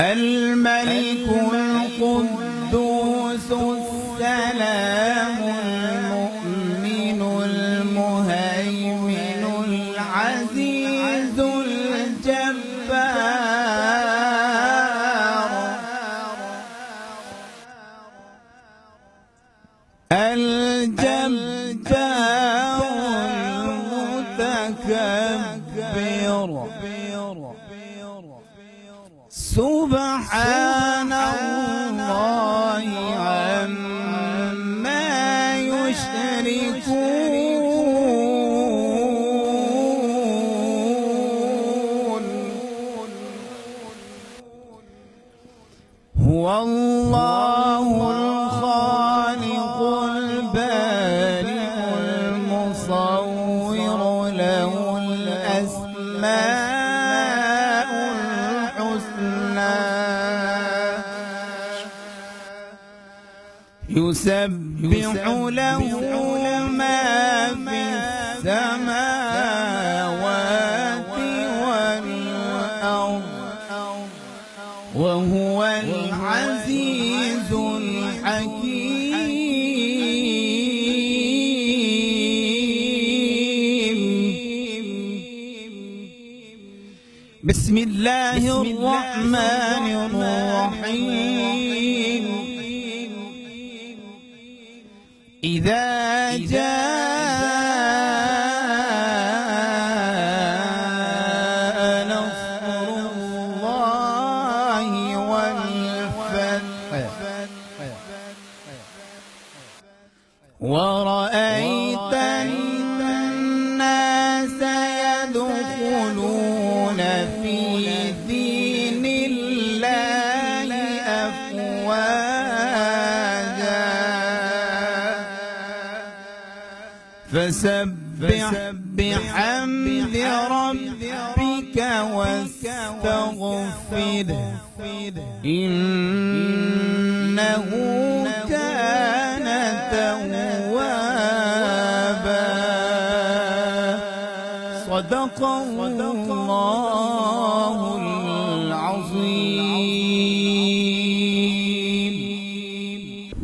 الملك القدوس السلام المؤمن المهيمن العزيز الجبار المتكبر سبحان الله عما يشركون هو الله الخالق البارئ المصور له الأسماء يسبح له ما في السماوات والأرض وهو العزيز الحكيم. بسم الله الرحمن الرحيم. إذا جاء نصر الله والفتح ورأيت الناس يدخلون في دين الله أفواجا فسبح بحمد ربك واستغفره إنه كان توابا. صدق الله العظيم.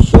100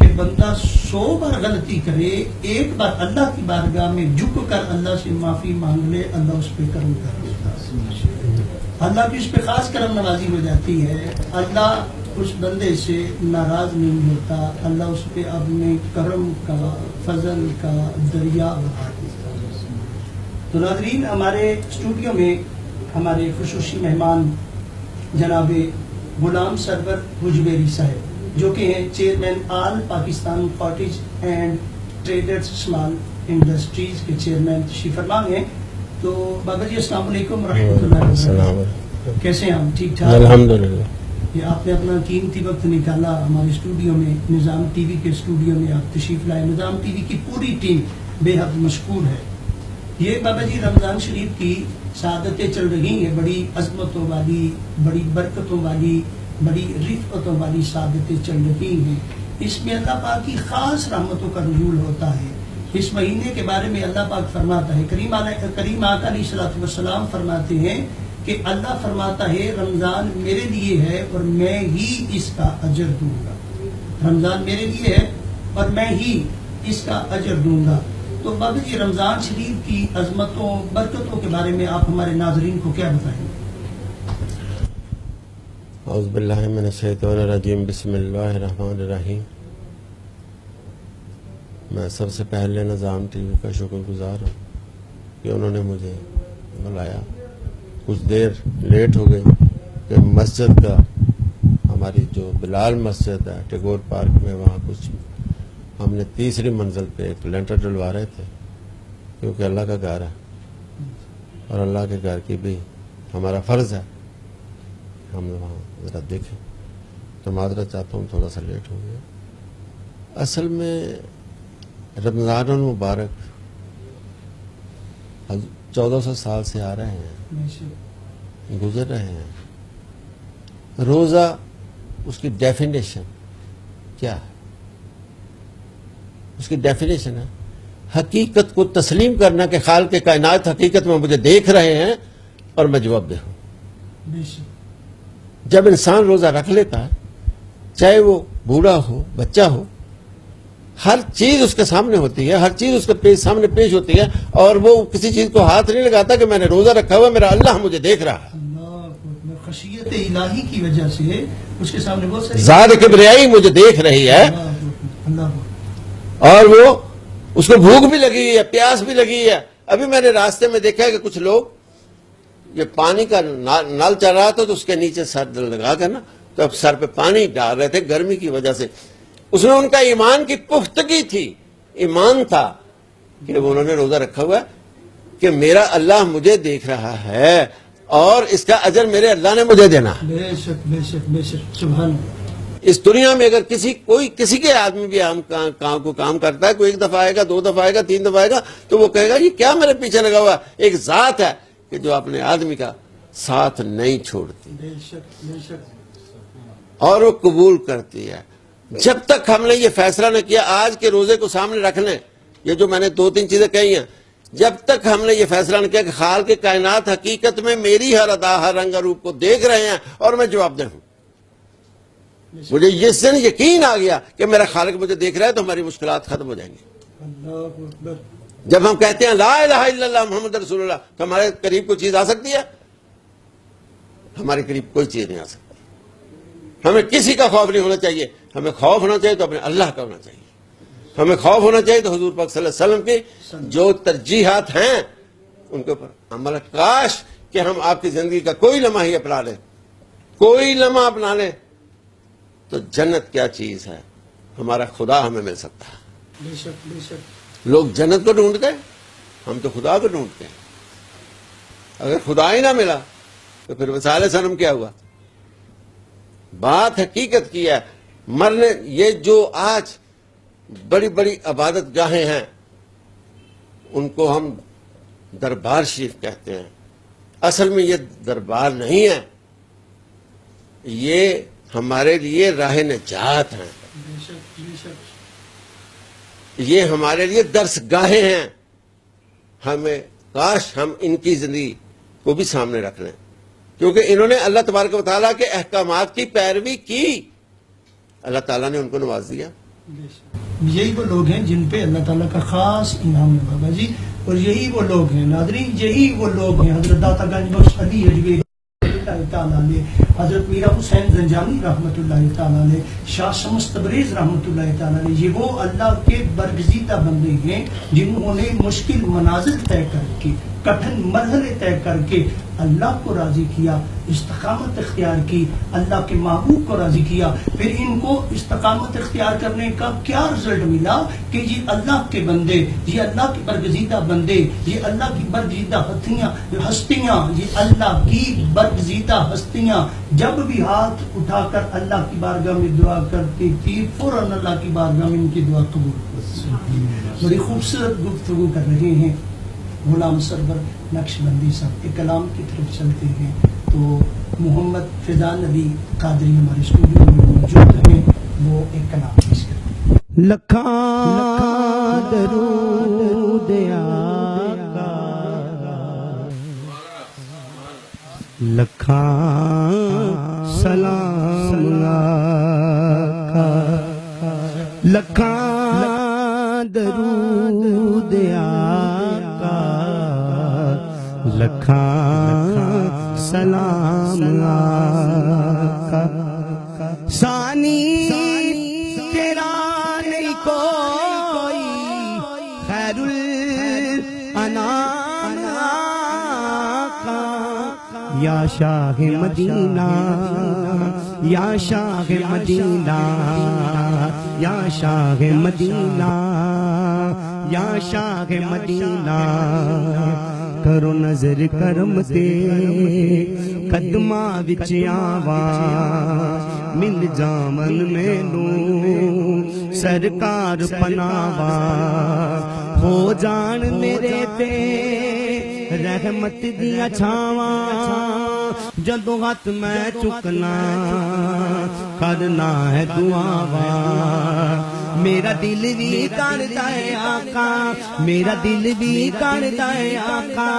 کہ بندہ 100 بار غلطی کرے، ایک بار اللہ کی بارگاہ میں جھک کر اللہ سے معافی مانگ لے، اللہ اس پہ کرم کر دیتا ہے، اللہ کی اس پہ خاص کرم نوازی ہو جاتی ہے، اللہ اس بندے سے ناراض نہیں ہوتا، اللہ اس پہ اپنے کرم کا فضل کا دریا بہا دیتا ہے۔ تو ناظرین، ہمارے اسٹوڈیو میں ہمارے خصوصی مہمان جناب غلام سرور حجویری صاحب، جو کہ ہیں chairman all Pakistan cottage and traders small industries کے چیئرمین تشریف فرما ہیں۔ تو بابا جی السلام علیکم ورحمۃ اللہ وبرکاتہ، کیسے ہیں آپ؟ ٹھیک ٹھاک الحمدللہ۔ یہ آپ نے اپنا قیمتی وقت نکالا ہمارے اسٹوڈیو میں، نظام ٹی وی کے اسٹوڈیو میں آپ تشریف لائے، نظام ٹی وی کی پوری ٹیم بے حد مشکور ہے۔ یہ بابا جی رمضان شریف کی سعادتیں چل رہی ہیں، بڑی عظمتوں والی، بڑی برکتوں والی، بڑی رفعتوں والی سعادتیں چل رہی ہیں۔ اس میں اللہ پاک کی خاص رحمتوں کا نزول ہوتا ہے۔ اس مہینے کے بارے میں اللہ پاک فرماتا ہے، کریم آقا علیہ الصلوۃ والسلام فرماتے ہیں کہ اللہ فرماتا ہے رمضان میرے لیے ہے اور میں ہی اس کا اجر دوں گا، رمضان میرے لیے ہے اور میں ہی اس کا اجر دوں گا۔ تو بابا جی رمضان شریف کی عظمتوں برکتوں کے بارے میں آپ ہمارے ناظرین کو کیا بتائیں گے؟ اعوذ باللہ من الشیطان الرجیم، بسم اللہ الرحمن الرحیم۔ میں سب سے پہلے نظام ٹی وی کا شکر گزار ہوں کہ انہوں نے مجھے بلایا۔ کچھ دیر لیٹ ہو گئی کہ مسجد کا، ہماری جو بلال مسجد ہے ٹیگور پارک میں، وہاں کچھ ہم نے تیسری منزل پہ ایک لینٹر ڈلوا رہے تھے، کیونکہ اللہ کا گھر ہے اور اللہ کے گھر کی بھی ہمارا فرض ہے ہم وہاں ذرا دیکھیں، تو معذرت چاہتا ہوں تھوڑا سا لیٹ ہو گیا۔ اصل میں رمضان المبارک 1400 سال سے آ رہے ہیں، گزر رہے ہیں۔ روزہ، اس کی ڈیفینیشن کیا ہے؟ اس کی ڈیفینیشن ہے حقیقت کو تسلیم کرنا کہ خالق کائنات حقیقت میں مجھے دیکھ رہے ہیں اور میں جواب دہ ہوں۔ جب انسان روزہ رکھ لیتا ہے، چاہے وہ بوڑھا ہو بچہ ہو، ہر چیز اس کے سامنے ہوتی ہے، ہر چیز اس کے سامنے پیش ہوتی ہے، اور وہ کسی چیز کو ہاتھ نہیں لگاتا کہ میں نے روزہ رکھا ہوا، میرا اللہ مجھے دیکھ رہا ہے۔ خشیت الہی کی وجہ سے اس کے سامنے بہت ساری ذات کبریائی مجھے دیکھ رہی ہے، اور وہ اس کو بھوک بھی لگی ہے، پیاس بھی لگی ہے۔ ابھی میں نے راستے میں دیکھا ہے کہ کچھ لوگ یہ پانی کا نل چل رہا تھا تو اس کے نیچے سر لگا کر نا، تو اب سر پہ پانی ڈال رہے تھے گرمی کی وجہ سے۔ اس میں ان کا ایمان کی پختگی تھی، ایمان تھا کہ انہوں نے روزہ رکھا ہوا ہے کہ میرا اللہ مجھے دیکھ رہا ہے اور اس کا اجر میرے اللہ نے مجھے دینا ہے۔ بے شک بے شک بے شک، سبحان اللہ۔ اس دنیا میں اگر کسی کے آدمی بھی کام کرتا ہے، کوئی ایک دفعہ آئے گا، 2 دفعہ آئے گا، 3 دفعہ آئے گا، تو وہ کہے گا یہ کیا میرے پیچھے لگا ہوا ہے؟ ایک ذات ہے کہ جو اپنے آدمی کا ساتھ نہیں چھوڑتی بے شک بے شک، اور وہ قبول کرتی ہے۔ جب تک ہم نے یہ فیصلہ نہ کیا آج کے روزے کو سامنے رکھ لیں، یہ جو میں نے 2-3 چیزیں کہی ہیں، جب تک ہم نے یہ فیصلہ نہ کیا کہ خالق کائنات حقیقت میں میری ہر ادا ہر رنگ روپ کو دیکھ رہے ہیں اور میں جواب دہ ہوں، مجھے یہ سن یقین آ گیا کہ میرا خالق مجھے دیکھ رہا ہے، تو ہماری مشکلات ختم ہو جائیں گی۔ اللہ اکبر۔ جب ہم کہتے ہیں لا الہ الا اللہ محمد رسول اللہ، تو ہمارے قریب کوئی چیز آ سکتی ہے؟ ہمارے قریب کوئی چیز نہیں آ سکتی۔ ہمیں کسی کا خوف نہیں ہونا چاہیے، ہمیں خوف ہونا چاہیے تو اپنے اللہ کا ہونا چاہیے، ہمیں خوف ہونا چاہیے تو حضور پاک صلی اللہ علیہ وسلم کی جو ترجیحات ہیں ان کے اوپر عمل۔ کاش کہ ہم آپ کی زندگی کا کوئی لمحہ ہی اپنا لیں، کوئی لمحہ اپنا لیں، تو جنت کیا چیز ہے، ہمارا خدا ہمیں مل سکتا ہے۔ بے شک بے شک، لوگ جنت کو ڈھونڈتے ہیں، ہم تو خدا کو ڈھونڈتے ہیں۔ اگر خدا ہی نہ ملا تو پھر وسائل صنم کیا ہوا؟ بات حقیقت کی ہے۔ مرنے، یہ جو آج بڑی بڑی عبادت گاہیں ہیں ان کو ہم دربار شریف کہتے ہیں، اصل میں یہ دربار نہیں ہے، یہ ہمارے لیے راہ نجات ہیں، بے شک بے شک، یہ ہمارے لیے درس گاہیں ہیں۔ ہمیں کاش ہم ان کی زندگی کو بھی سامنے رکھ لیں، کیونکہ انہوں نے اللہ تبارک و تعالیٰ کے احکامات کی پیروی کی، اللہ تعالیٰ نے ان کو نواز دیا. یہی وہ لوگ ہیں جن پہ اللہ تعالیٰ کا خاص انعام ہے بابا جی. اور یہی وہ لوگ ہیں ناظرین، یہی وہ لوگ ہیں حضرت داتا گنج بخش علی اجویری اللہ تعالیٰ علیہ، حضرت میرا حسین زنجانی رحمۃ اللہ تعالیٰ علیہ، شاہ شمس تبریز رحمۃ اللہ تعالیٰ علیہ. یہ وہ اللہ کے برگزیدہ بندے ہیں جنہوں نے مشکل منازل طے کر کے، کٹھن مرحلے طے کر کے اللہ کو راضی کیا، استقامت اختیار کی، اللہ کے محبوب کو راضی کیا. پھر ان کو استقامت اختیار کرنے کا کیا رزلٹ ملا کہ یہ اللہ کے بندے، یہ اللہ کے برگزیدہ بندے، یہ اللہ کی برگزیدہ ہستیاں، یہ اللہ کی برگزیدہ ہستیاں جب بھی ہاتھ اٹھا کر اللہ کی بارگاہ میں دعا کرتی تھی، فوراً اللہ کی بارگاہ میں ان کی دعا قبول ہوتی. بڑی خوبصورت گفتگو کر رہے ہیں غلام سرور نقشبندی صاحب کے کلام کی طرف چلتے ہیں تو محمد فیضان علی قادری ہمارے اسٹوڈیو میں موجود ہیں، وہ ایک کلام پیش کرتے ہیں. لکھاں درود آقا، لکھاں سلام آقا، لکھاں درود آقا، لکھاں سلام آقا. ثانی تیرا نہیں کوئی خیر الانام آقا، یا شاہ مدینہ، یا شاہ مدینہ، یا شاہ مدینہ، یا شاہ مدینہ. کرو نظر کرم تے قدماں وچ آواں، مل جامن مینوں سرکار پناواں. ہو جان میرے تے رحمت دیاں چھاواں، جدوں ہاتھ میں چکنا کرنا ہے دعاواں. میرا دل بھی کردا ہے آقا، میرا دل بھی کردا ہے آقا،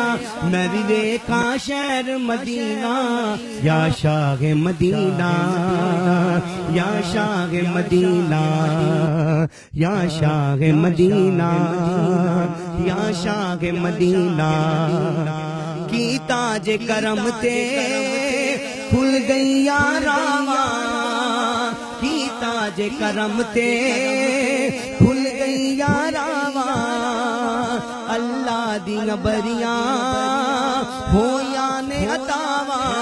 میں بھی ویکھاں شہر مدینہ. یا شاہ مدینہ، یا شاہ مدینہ، یا شاہ مدینہ، یا شاہ مدینہ. کی تاج کرم تے کھل گئیاں راواں، کی تاج کرم تے کھل گئیاں راواں. اللہ دیاں بریاں ہویاں نے عطاواں.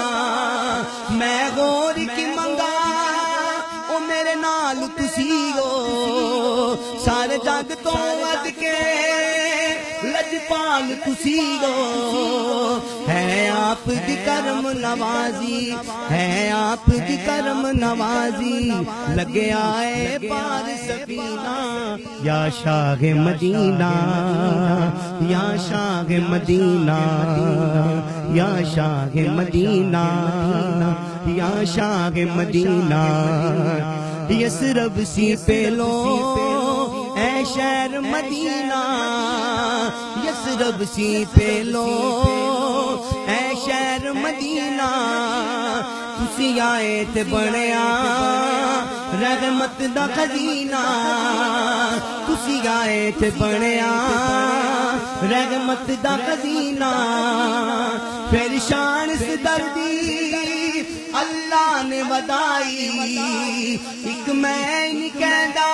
میں غور کی منگا او میرے نال تسی ہو، سارے جگ تو ود کے لجپال تسی ہو. ہے آپ دی کرم نوازی، ہے آپ دی کرم نوازی، لگے آئے پار سفینہ. یا شاہ مدینہ، یا شاہ مدینہ، یا شاہ مدینہ، یا شاہ مدینہ. یسرب سی پہلو اے شہر مدینہ، یسرب سی پہلو اے شہر مدینہ. تسی آئے تے بنیا رحمت دا خزینہ، تسی آئے تے بنیا رحمت دا خزینہ. پھر شان اس دردی اللہ نے ودائی، ایک میں نہیں کہندا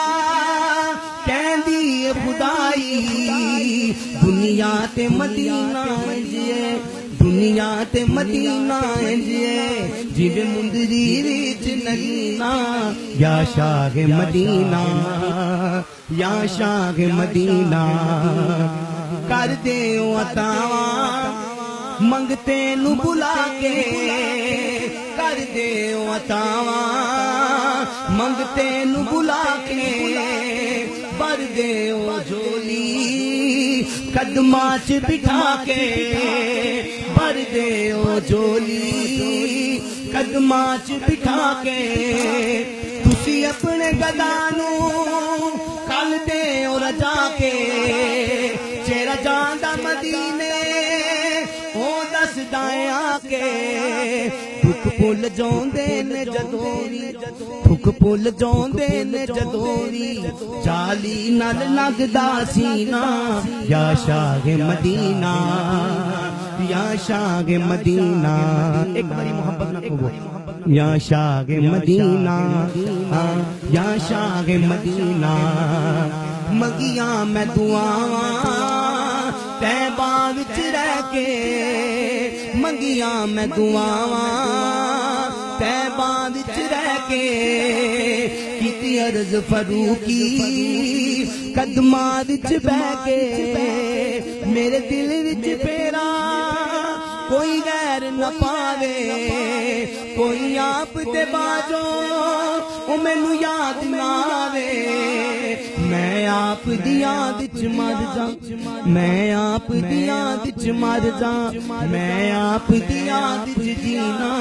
کہندی خدائی. دنیا تے مدینہ جیے، دنیا تے مدینہ جیے، جویں مندری وچ نگینا. یا شاہ مدینہ، یا شاہ مدینہ. کر دیو عطاواں منگتے نو بلا کے، کر دیو عطاواں منگتے نو بلا کے. بھر دیو جھولی قدماں چ بٹھا کے، بھر دیو جھولی قدماں چ بٹھا کے. تسی اپنے گدا نو کل دیو رجا کے، چہرہ جاندا مدینے او دسدا آ کے. تھک پل جاندے نے جدوری تھک پل جاندے نے جدوری جالی نال لگدا سینہ یا شاہ مدینہ یا شاہ مدینہ ایک باری محبت نہ کہو یا شاہ مدینہ یا شاہ مدینہ مگیاں میں دعاواں طیبہ وچ رہ کے منگیاں میں دعاواں طیبہ وچ رہ کے کیتی عرض فاروقی قدماں وچ بہ کے میرے دل وچ پھیرا کوئی غیر نہ پاوے کوئی آپ دے باجو او مینوں یاد نہ آوے میں آپ دی یاد وچ مر جاں میں آپ دی یاد وچ مر جاں میں آپ دی یاد وچ جینا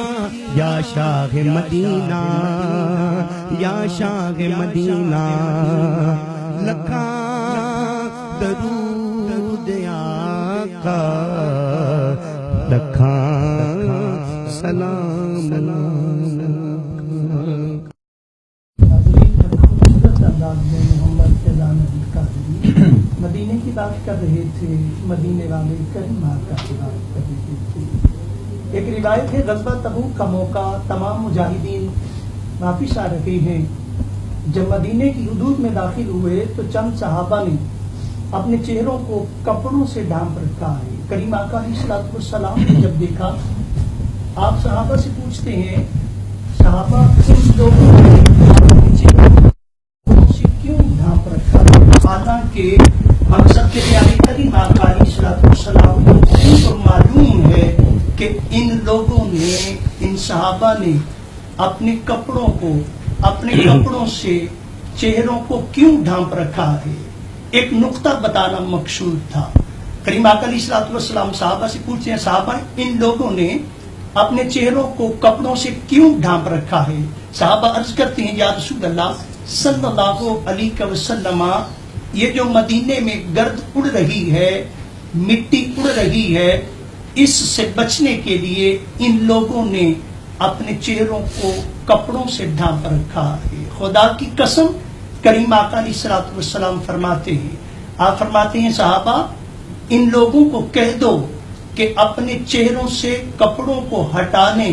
یا شاہ مدینہ یا شاہ مدینہ لکھاں درود آقا لکھاں سلام ناظرین خوبصورت انداز میں محمد فیضان علی قادری مدینے کی بات کر رہے تھے، مدینے والے کریم آقا کی بات کر رہے تھے۔ ایک روایت ہے غزوہ تبوک کا موقع، تمام مجاہدین واپس آ رہے ہیں۔ جب مدینے کی حدود میں داخل ہوئے تو چند صحابہ نے اپنے چہروں کو کپڑوں سے ڈھانپ رکھا ہے۔ کریم آقا علیہ الصلوۃ والسلام نے جب دیکھا، آپ صحابہ سے پوچھتے ہیں، صحابہ ان لوگوں نے اپنے چہروں سے کیوں ڈھانپ رکھا؟ حالانکہ مقصد کے پیارے کریم آقا علیہ الصلوۃ والسلام کو معلوم ہے کہ ان لوگوں نے، ان صحابہ نے اپنے کپڑوں سے چہروں کو کیوں ڈھانپ رکھا ہے۔ ایک نقطہ بتانا مقصود تھا۔ کریم آقا علیہ الصلوۃ والسلام صحابہ سے پوچھتے ہیں، صحابہ ان لوگوں نے اپنے چہروں کو کپڑوں سے کیوں ڈھانپ رکھا ہے؟ صحابہ عرض کرتے ہیں، یا رسول اللہ صلی اللہ علیہ وسلم، یہ جو مدینے میں گرد اڑ رہی ہے، مٹی اڑ رہی ہے، اس سے بچنے کے لیے ان لوگوں نے اپنے چہروں کو کپڑوں سے ڈھانپ رکھا ہے۔ خدا کی قسم، کریم آقا علیہ الصلوۃ والسلام فرماتے ہیں، آپ فرماتے ہیں صحابہ ان لوگوں کو کہہ دو کہ اپنے چہروں سے کپڑوں کو ہٹانے،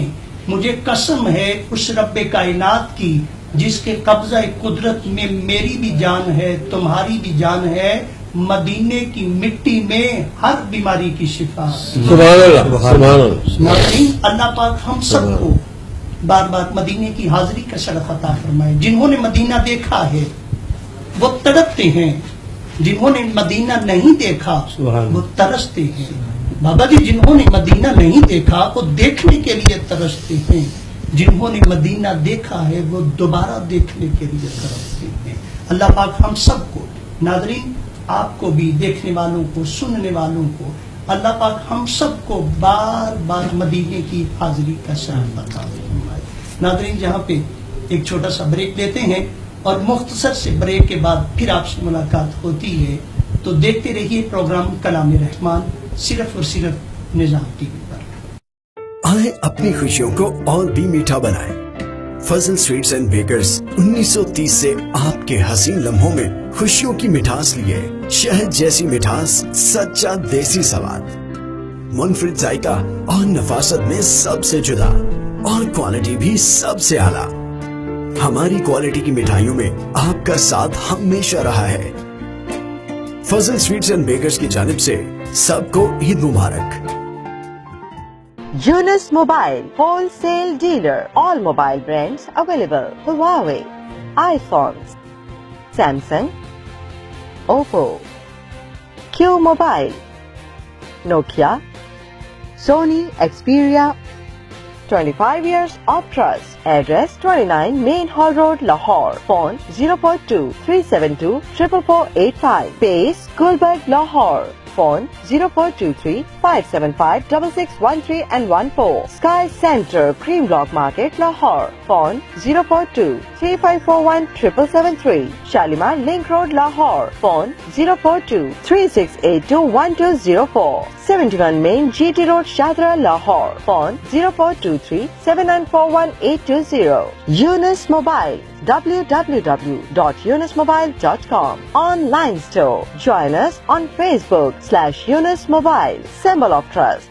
مجھے قسم ہے اس رب کائنات کی جس کے قبضہ قدرت میں میری بھی جان ہے، تمہاری بھی جان ہے، مدینے کی مٹی میں ہر بیماری کی شفا۔ سبحان اللہ سبحان اللہ۔ ناظرین، اللہ پاک ہم سب کو بار بار مدینے کی حاضری کا شرف عطا فرمائے۔ جنہوں نے مدینہ دیکھا ہے وہ تڑپتے ہیں، جنہوں نے مدینہ نہیں دیکھا وہ ترستے ہیں۔ بابا جی، جنہوں نے مدینہ نہیں دیکھا وہ دیکھنے کے لیے ترستے ہیں، جنہوں نے مدینہ دیکھا ہے وہ دوبارہ دیکھنے کے لیے ترستے ہیں۔ اللہ پاک ہم سب کو، ناظرین آپ کو بھی، دیکھنے والوں کو، سننے والوں کو، اللہ پاک ہم سب کو بار بار مدینے کی حاضری کا شرف عطا فرمائے۔ ناظرین، جہاں پہ ایک چھوٹا سا بریک لیتے ہیں اور مختصر سے بریک کے بعد پھر آپ سے ملاقات ہوتی ہے، تو دیکھتے رہیے پروگرام کلام رحمان، صرف اور صرف نظام ٹی وی پر۔ آئیں اپنی خوشیوں کو اور بھی میٹھا بنائیں۔ فضل سویٹس اینڈ بیکرز 1930 سے آپ کے حسین لمحوں میں خوشیوں کی مٹھاس لیے، شہد جیسی مٹھاس، سچا دیسی سواد، منفرد ذائقہ اور نفاست میں سب سے جدا، اور کوالٹی بھی سب سے اعلیٰ۔ ہماری کوالٹی کی مٹھائیوں میں آپ کا ساتھ ہمیشہ رہا ہے۔ فضل سویٹس اینڈ بیکرز کی جانب سے سب کو عید مبارک۔ Yunus Mobile, wholesale dealer, all mobile brands available. Huawei, iPhones, Samsung, Oppo, Q Mobile, Nokia, Sony, Xperia. 25 years of trust. Address 29 Main Hall Road, Lahore. Phone 042-372-44485. Base, Gulberg, Lahore. Phone 0423 575 6613 and 14. Sky Center, Cream Block Market, Lahore. Phone 042 3541 7773. Shalimar Link Road, Lahore. Phone 042 3682 1204. 71 Main GT Road, Shadra, Lahore. Phone 0423 7941 820. Yunus Mobile, www.yunusmobile.com. Online store. Join us on Facebook /Yunus Mobile. Symbol of Trust.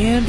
AMD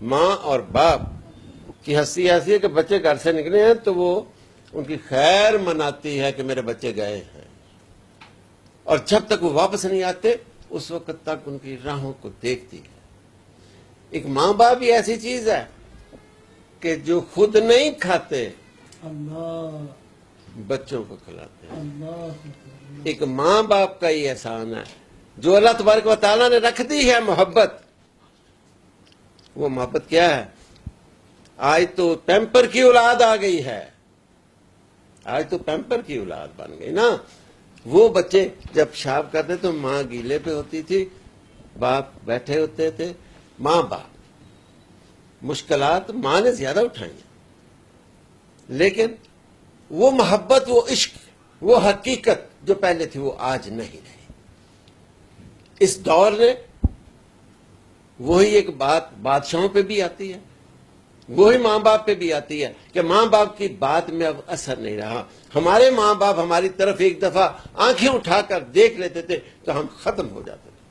ماں اور باپ کی ہستی ایسی ہے کہ بچے گھر سے نکلے ہیں تو وہ ان کی خیر مناتی ہے کہ میرے بچے گئے ہیں، اور جب تک وہ واپس نہیں آتے اس وقت تک ان کی راہوں کو دیکھتی ہے۔ ایک ماں باپ بھی ایسی چیز ہے کہ جو خود نہیں کھاتے اللہ بچوں کو کھلاتے ہیں۔ اللہ ایک ماں باپ کا یہ احسان ہے جو اللہ تبارک و تعالیٰ نے رکھ دی ہے محبت۔ وہ محبت کیا ہے؟ آج تو پیمپر کی اولاد آ گئی ہے، آج تو پیمپر کی اولاد بن گئی نا۔ وہ بچے جب پیشاب کرتے تو ماں گیلے پہ ہوتی تھی، باپ بیٹھے ہوتے تھے۔ ماں باپ مشکلات ماں نے زیادہ اٹھائی ہیں، لیکن وہ محبت، وہ عشق، وہ حقیقت جو پہلے تھی وہ آج نہیں رہی۔ اس دور نے وہی ایک بات بادشاہوں پہ بھی آتی ہے، وہی ماں باپ پہ بھی آتی ہے کہ ماں باپ کی بات میں اب اثر نہیں رہا۔ ہمارے ماں باپ ہماری طرف ایک دفعہ آنکھیں اٹھا کر دیکھ لیتے تھے تو ہم ختم ہو جاتے تھے۔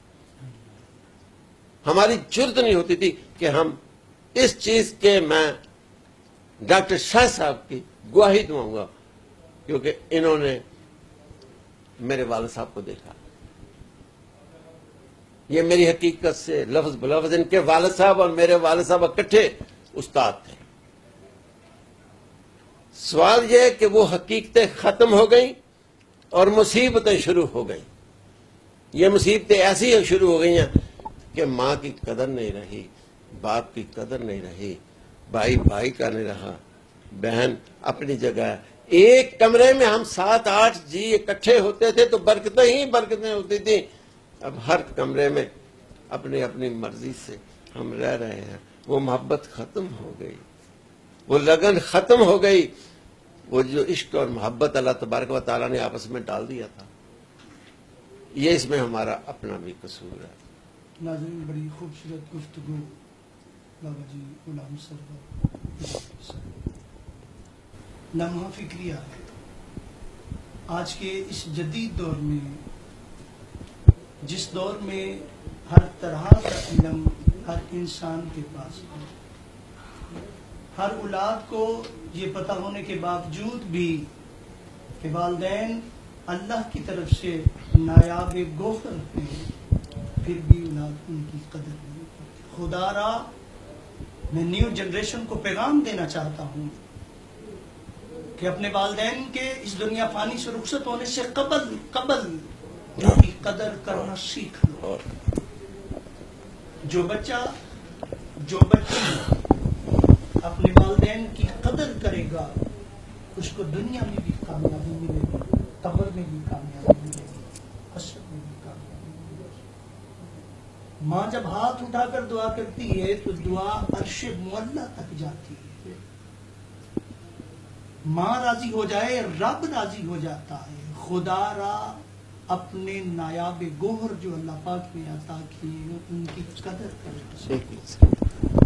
ہماری جرت نہیں ہوتی تھی کہ ہم اس چیز کے، میں ڈاکٹر شاہ صاحب کی گواہی دوں گا کیونکہ انہوں نے میرے والد صاحب کو دیکھا۔ یہ میری حقیقت سے لفظ بلفظ، ان کے والد صاحب اور میرے والد صاحب اکٹھے استاد تھے۔ سوال یہ ہے کہ وہ حقیقتیں ختم ہو گئیں اور مصیبتیں شروع ہو گئیں۔ یہ مصیبتیں ایسی شروع ہو گئی ہیں کہ ماں کی قدر نہیں رہی، باپ کی قدر نہیں رہی، بھائی بھائی کا نہیں رہا، بہن اپنی جگہ ہے۔ ایک کمرے میں ہم 7-8 جی اکٹھے ہوتے تھے تو برکتیں ہی برکتیں ہوتی تھیں۔ اب ہر کمرے میں اپنی اپنی مرضی سے ہم رہ رہے ہیں۔ وہ محبت ختم ہو گئی، وہ لگن ختم ہو گئی، وہ جو عشق اور محبت اللہ تبارک و تعالیٰ نے آپس میں ڈال دیا تھا، یہ اس میں ہمارا اپنا بھی قصور ہے۔ ناظرین، بڑی خوبصورت گفتگو بابا جی غلام سرور، لمحہ فکریہ ہے۔ آج کے اس جدید دور میں، جس دور میں ہر طرح کا علم ہر انسان کے پاس ہے، ہر اولاد کو یہ پتہ ہونے کے باوجود بھی کہ والدین اللہ کی طرف سے نایاب گوہر ہیں، پھر بھی اولاد ان کی قدر نہیں کرتی۔ خدا را، میں نیو جنریشن کو پیغام دینا چاہتا ہوں کہ اپنے والدین کے اس دنیا فانی سے رخصت ہونے سے قبل ان کی قدر کرنا سیکھ لو۔ جو بچی اپنے والدین کی قدر کرے گا اس کو دنیا میں بھی کامیابی ملے گی، قبر میں بھی کامیابی ملے گی، حشر میں بھی کامیابی ملے گی۔ ماں جب ہاتھ اٹھا کر دعا کرتی ہے تو دعا عرش معلیٰ تک جاتی ہے۔ ماں راضی ہو جائے رب راضی ہو جاتا ہے۔ خدا را اپنے نایاب گوہر جو اللہ پاک نے عطا کیے ان کی قدر کرنا،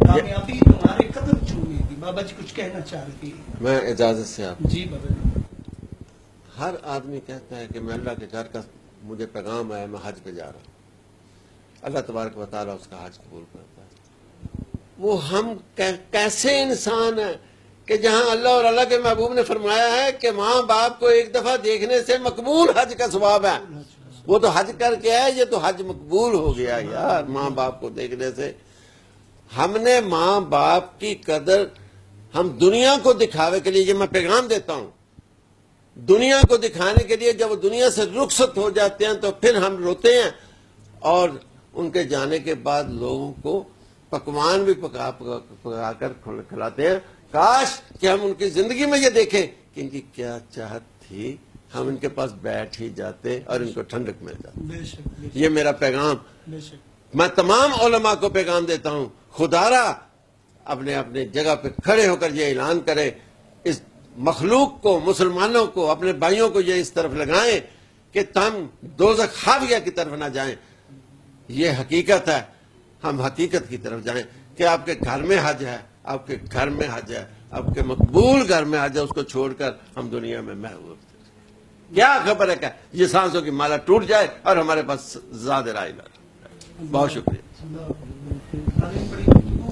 کامیابی تمہارے قدم چھوئے گی۔ بابا جی کچھ کہنا چاہ رہی ہیں؟ میں اجازت سے آپ، جی بابا جی۔ ہر آدمی کہتا ہے کہ میں اللہ کے گھر کا مجھے پیغام آیا، میں حج پہ جا رہا ہوں، اللہ تبارک و تعالیٰ اس کا حج قبول کرتا ہے۔ وہ ہم کیسے انسان ہیں کہ جہاں اللہ اور اللہ کے محبوب نے فرمایا ہے کہ ماں باپ کو ایک دفعہ دیکھنے سے مقبول حج کا ثواب ہے، وہ تو حج کر کے آئے، یہ تو حج مقبول ہو گیا یار ماں باپ کو دیکھنے سے۔ ہم نے ماں باپ کی قدر ہم دنیا کو دکھاوے کے لیے، یہ میں پیغام دیتا ہوں، دنیا کو دکھانے کے لیے جب وہ دنیا سے رخصت ہو جاتے ہیں تو پھر ہم روتے ہیں، اور ان کے جانے کے بعد لوگوں کو پکوان بھی پکا کر کھلاتے ہیں۔ کاش کہ ہم ان کی زندگی میں یہ دیکھیں کہ ان کی کیا چاہت تھی، ہم ان کے پاس بیٹھ ہی جاتے اور ان کو ٹھنڈک مل جاتی۔ بے شک، یہ میرا پیغام بے شک۔ میں تمام علماء کو پیغام دیتا ہوں، خدا را اپنے اپنے جگہ پہ کھڑے ہو کر یہ اعلان کرے، اس مخلوق کو، مسلمانوں کو، اپنے بھائیوں کو یہ اس طرف لگائیں کہ ہم دوزخ خاویہ کی طرف نہ جائیں۔ یہ حقیقت ہے، ہم حقیقت کی طرف جائیں کہ آپ کے گھر میں حج ہے، آپ کے گھر میں حج ہے، آپ کے مقبول گھر میں حج ہے، اس کو چھوڑ کر ہم دنیا میں محبوب۔ کیا خبر ہے کہ یہ سانسوں کی مالا ٹوٹ جائے اور ہمارے پاس زیادہ رائے نہ۔ بہت شکریہ۔ بڑی گفتگو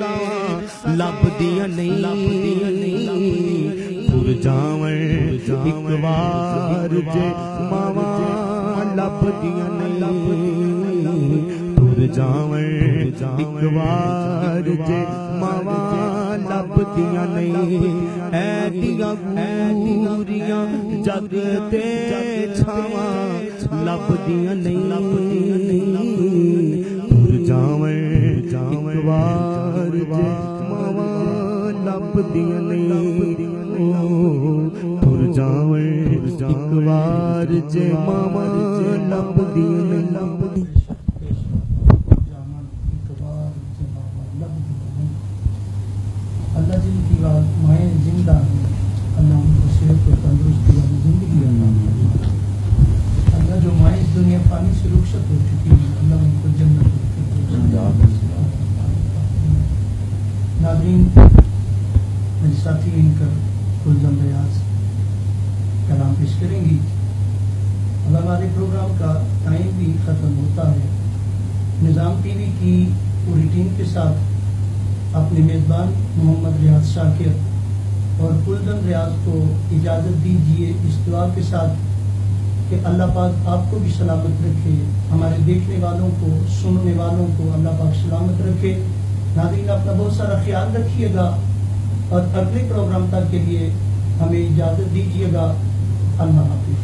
گاواں لبدیاں نہیں تر جاویں ایک وار جے ماواں لبدیاں نہیں تر جاویں ایک وار جے ماواں لبدیاں نہیں ایڈیاں گوریاں جگ تے چھاواں لبدیاں نہیں تر جاویں ایک وار جے ماواں لبدیاں نہیں تر جاویں ایک وار جے ماواں لبدیاں نہیں اللہ جن کی مائیں زندہ ہیں، اللہ ان کو صحت و تندرستی والی زندگی عطا فرمائے۔ اللہ جو مائیں اس دنیا فانی سے رخصت ہو چکی ہیں، اللہ ان کو جنت الفردوس عطا فرمائے۔ ناظرین، میری ساتھی ان کا گلزم ریاض کلام پیش کریں گی۔ اب ہمارے پروگرام کا ٹائم بھی ختم ہوتا ہے۔ نظام ٹی وی کی پوری ٹیم کے ساتھ اپنے میزبان محمد ریاض شاکر اور گلزم ریاض کو اجازت دیجیے اس دعا کے ساتھ کہ اللہ پاک آپ کو بھی سلامت رکھے، ہمارے دیکھنے والوں کو، سننے والوں کو اللہ پاک سلامت رکھے۔ ناظرین، اپنا بہت سارا خیال رکھیے گا اور اگلے پروگرام تک کے لیے ہمیں اجازت دیجیے گا۔ اللہ حافظ۔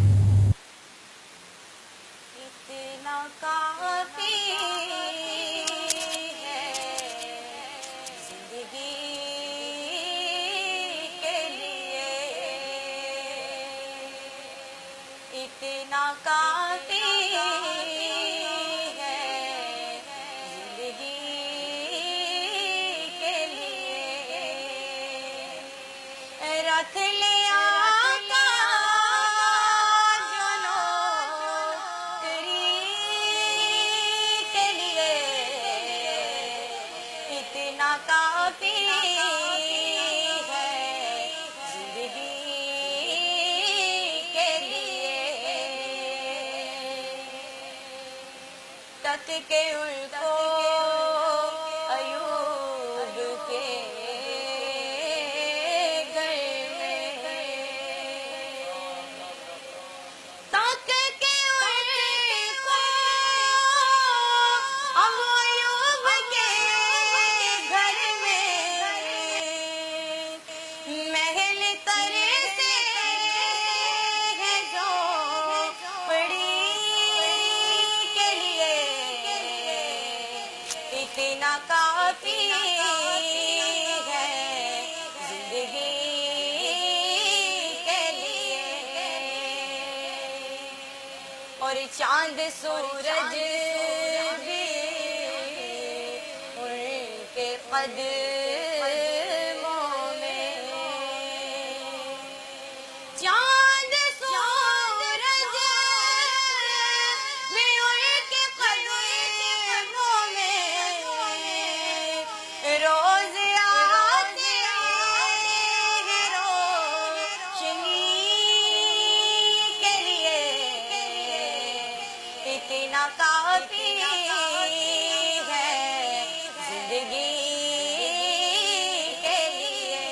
کے ان کو ایوب کے گھر میں تک کے ان کو اب ایوب کے گھر میں محل تر سے ہے جو پڑی کے لیے اتنا کافی ہے زندگی کے لیے، اور چاند سورج بھی ان کے قدموں میں، چاند سورج بھی ان کے قدموں میں روز آتے ہیں روشنی کے لیے، اتنا کافی ہے زندگی کے لیے،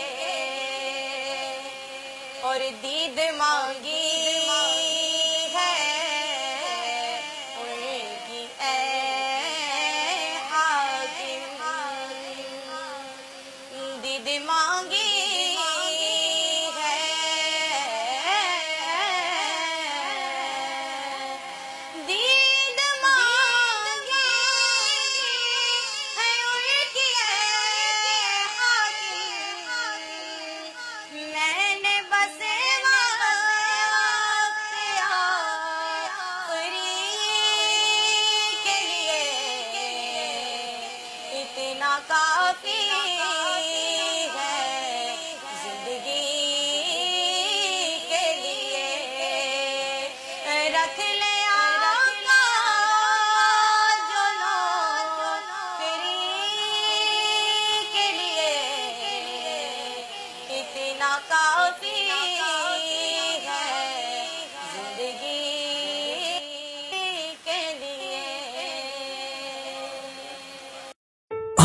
اور دید مانگی ہے ان کی اے حاکم، دید مانگی ہے، دید مانگی ہے ان کی اے حاکم، میں نے بس کے لیے اتنا کافی ہے زندگی کے لیے، رکھ لے آقا جو نوکری کے لیے، اتنا کافی ہے زندگی کے لیے۔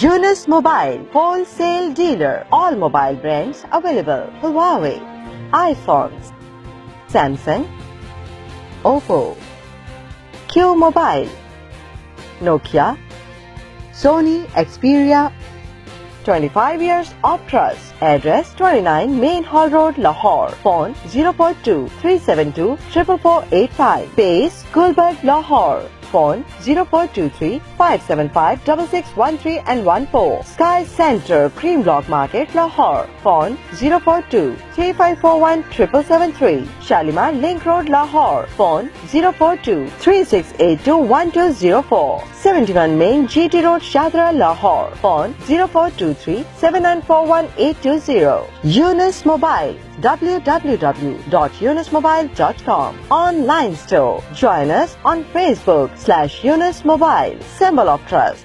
Yunus Mobile, wholesale dealer. All mobile brands available. Huawei, iPhones, Samsung, Oppo, Q Mobile, Nokia, Sony, Xperia. 25 years of trust. Address 29 Main Hall Road, Lahore. Phone 042 372 4485. Base Gulberg, Lahore. Phone 0423 575 6613 and 14. Sky Center, Cream Block Market, Lahore. Phone 042 3541 7773. Shalimar Link Road, Lahore. Phone 042 3682 1204. 71 Main GT Road, Shadra, Lahore. Phone 0423 7941 820. Yunus Mobile, www.yunusmobile.com. Online store. Join us on Facebook/Yunus Mobile. Symbol of trust.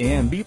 AMB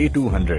A200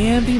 AMB